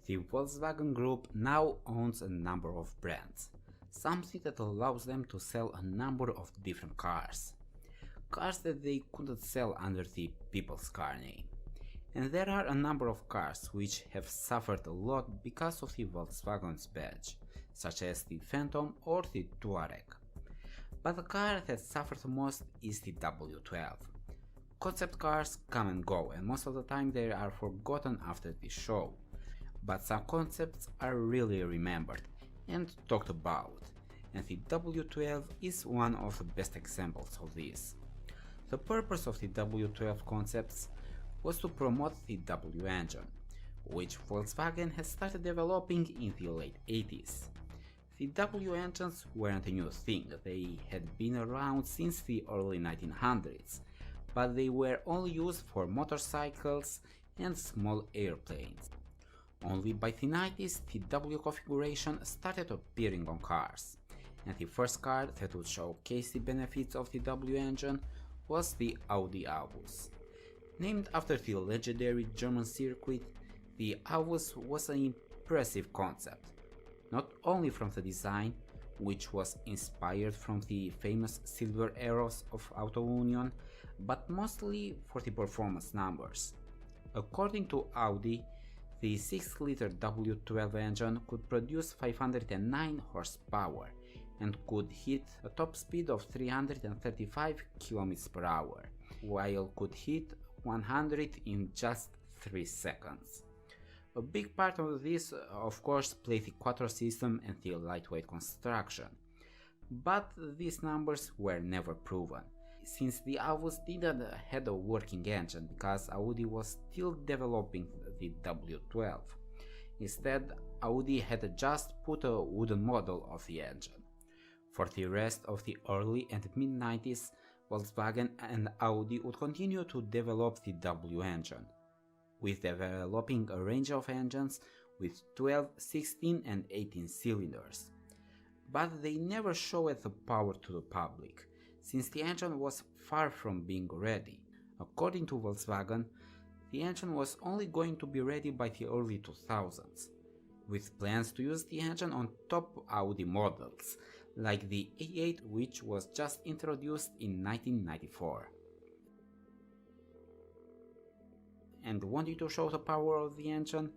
The Volkswagen Group now owns a number of brands, something that allows them to sell a number of different cars. Cars that they couldn't sell under the People's Car name. And there are a number of cars which have suffered a lot because of the Volkswagen's badge, such as the Phantom or the Touareg. But the car that suffered most is the W12. Concept cars come and go, and most of the time they are forgotten after the show. But some concepts are really remembered and talked about, and the W12 is one of the best examples of this. The purpose of the W12 concepts was to promote the W engine, which Volkswagen has started developing in the late 80s. The W engines weren't a new thing, they had been around since the early 1900s, but they were only used for motorcycles and small airplanes. Only by the 90s the W configuration started appearing on cars, and the first car that would showcase the benefits of the W engine was the Audi Avus. Named after the legendary German circuit, the Avus was an impressive concept, not only from the design, which was inspired from the famous Silver Arrows of Auto Union, but mostly for the performance numbers. According to Audi, the 6-liter W12 engine could produce 509 horsepower and could hit a top speed of 335 km per hour, while could hit 100 in just 3 seconds. A big part of this, of course, played the Quattro system and the lightweight construction, but these numbers were never proven, since the Avus didn't have a working engine because Audi was still developing the W12. Instead, Audi had just put a wooden model of the engine. For the rest of the early and mid-90s, Volkswagen and Audi would continue to develop the W engine, with developing a range of engines with 12, 16 and 18 cylinders. But they never showed the power to the public, since the engine was far from being ready. According to Volkswagen, the engine was only going to be ready by the early 2000s, with plans to use the engine on top Audi models, like the A8, which was just introduced in 1994. And wanting to show the power of the engine,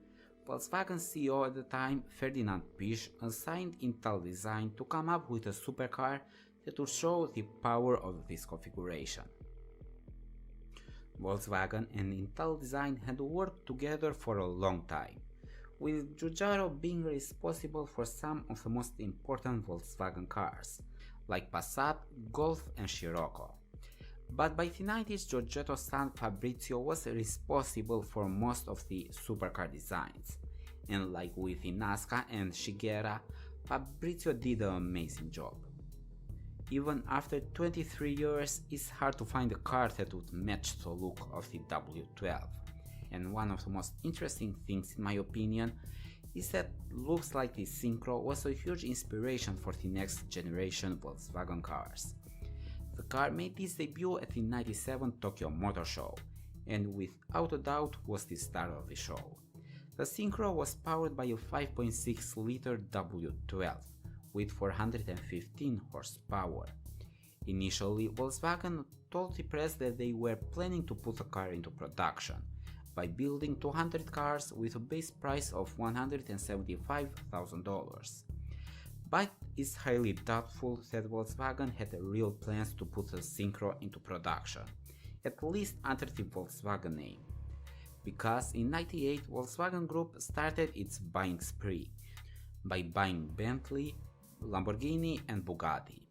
Volkswagen CEO at the time, Ferdinand Piëch, assigned Italdesign to come up with a supercar that would show the power of this configuration. Volkswagen and Italdesign had worked together for a long time, with Giugiaro being responsible for some of the most important Volkswagen cars, like Passat, Golf and Scirocco. But by the 90s, Giorgetto's son Fabrizio was responsible for most of the supercar designs, and like with the Nasca and Shigera, Fabrizio did an amazing job. Even after 23 years, it's hard to find a car that would match the look of the W12. And one of the most interesting things in my opinion is that looks like the Syncro was a huge inspiration for the next generation Volkswagen cars. The car made its debut at the 97 Tokyo Motor Show, and without a doubt was the star of the show. The Syncro was powered by a 5.6-liter W12 with 415 horsepower. Initially, Volkswagen told the press that they were planning to put the car into production by building 200 cars with a base price of $175,000. But it's highly doubtful that Volkswagen had real plans to put the Syncro into production, at least under the Volkswagen name. Because in '98 Volkswagen Group started its buying spree by buying Bentley, Lamborghini and Bugatti,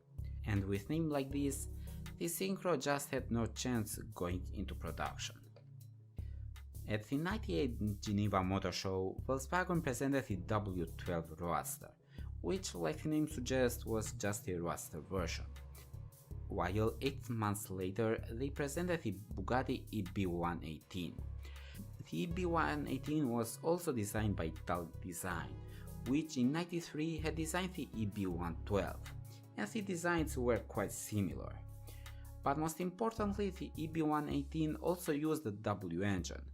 and with names like this, the Syncro just had no chance going into production. At the '98 Geneva Motor Show, Volkswagen presented the W12 Roadster, which, like the name suggests, was just a Roadster version. While 8 months later, they presented the Bugatti EB118. The EB118 was also designed by Italdesign, which in '93 had designed the EB112, and the designs were quite similar. But most importantly, the EB118 also used the W engine,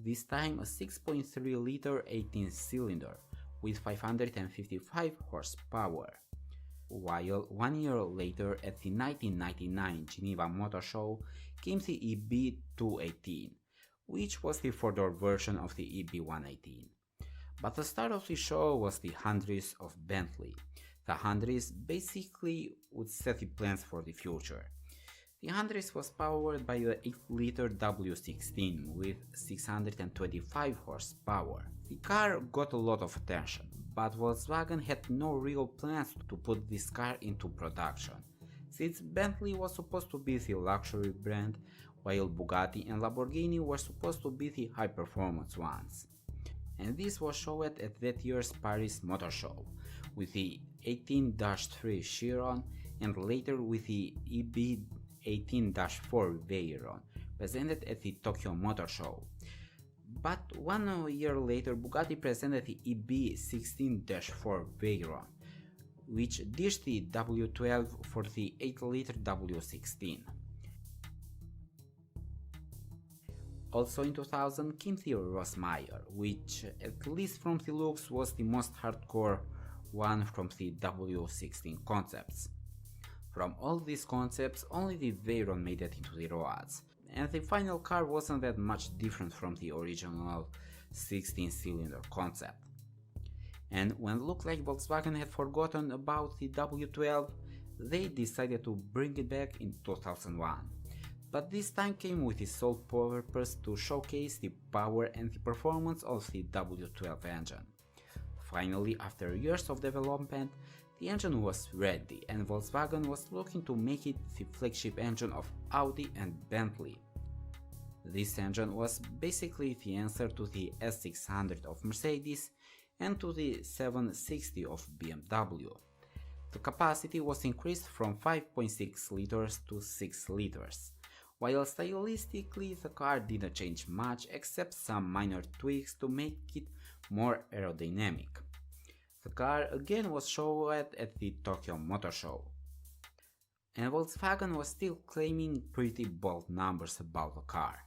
this time a 6.3 liter 18 cylinder with 555 horsepower. While 1 year later at the 1999 Geneva Motor Show came the EB218, which was the further version of the EB118. But the star of the show was the Hundreds of Bentley. The Hundreds basically would set the plans for the future. The Hundreds was powered by the 8-liter W16 with 625 horsepower. The car got a lot of attention, but Volkswagen had no real plans to put this car into production, since Bentley was supposed to be the luxury brand, while Bugatti and Lamborghini were supposed to be the high-performance ones. And this was shown at that year's Paris Motor Show, with the 18-3 Chiron and later with the EB18-4 Veyron, presented at the Tokyo Motor Show. But 1 year later Bugatti presented the EB16-4 Veyron, which ditched the W12 for the 8-liter W16. Also in 2000 came the Rossmeyer, which, at least from the looks, was the most hardcore one from the W16 concepts. From all these concepts, only the Veyron made it into the roads, and the final car wasn't that much different from the original 16-cylinder concept. And when it looked like Volkswagen had forgotten about the W12, they decided to bring it back in 2001. But this time came with the sole purpose to showcase the power and the performance of the W12 engine. Finally, after years of development, the engine was ready and Volkswagen was looking to make it the flagship engine of Audi and Bentley. This engine was basically the answer to the S600 of Mercedes and to the 760 of BMW. The capacity was increased from 5.6 liters to 6 liters. While stylistically the car didn't change much except some minor tweaks to make it more aerodynamic. The car again was shown at the Tokyo Motor Show. And Volkswagen was still claiming pretty bold numbers about the car,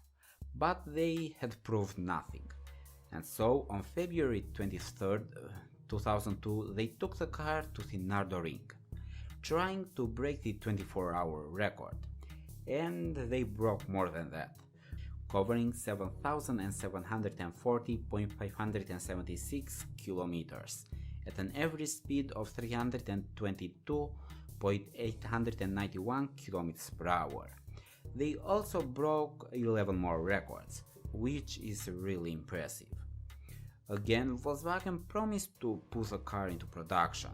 but they had proved nothing. And so on February 23rd, 2002 they took the car to the Nürburgring, trying to break the 24-hour record. And they broke more than that, covering 7,740.576 kilometers at an average speed of 322.891 kilometers per hour. They also broke 11 more records, which is really impressive. Again, Volkswagen promised to put the car into production,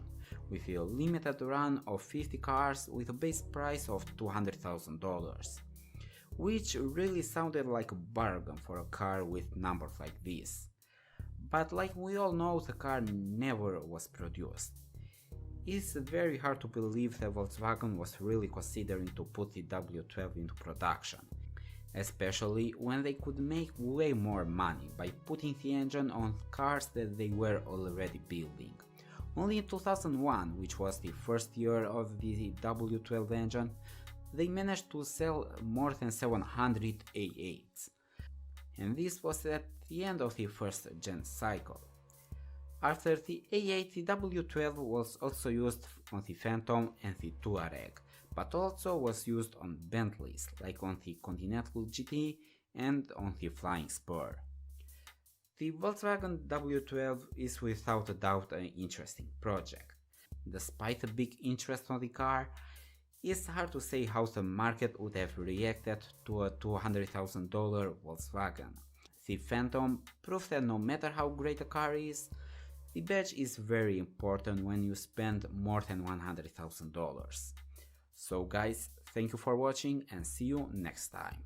with a limited run of 50 cars with a base price of $200,000, which really sounded like a bargain for a car with numbers like this. But like we all know, the car never was produced. It's very hard to believe that Volkswagen was really considering to put the W12 into production, especially when they could make way more money by putting the engine on cars that they were already building. Only in 2001, which was the first year of the W12 engine, they managed to sell more than 700 A8s. And this was at the end of the first gen cycle. After the A8, the W12 was also used on the Phantom and the Touareg, but also was used on Bentleys, like on the Continental GT and on the Flying Spur. The Volkswagen W12 is without a doubt an interesting project. Despite a big interest on the car, it's hard to say how the market would have reacted to a $200,000 Volkswagen. The Phantom proved that no matter how great a car is, the badge is very important when you spend more than $100,000. So guys, thank you for watching and see you next time.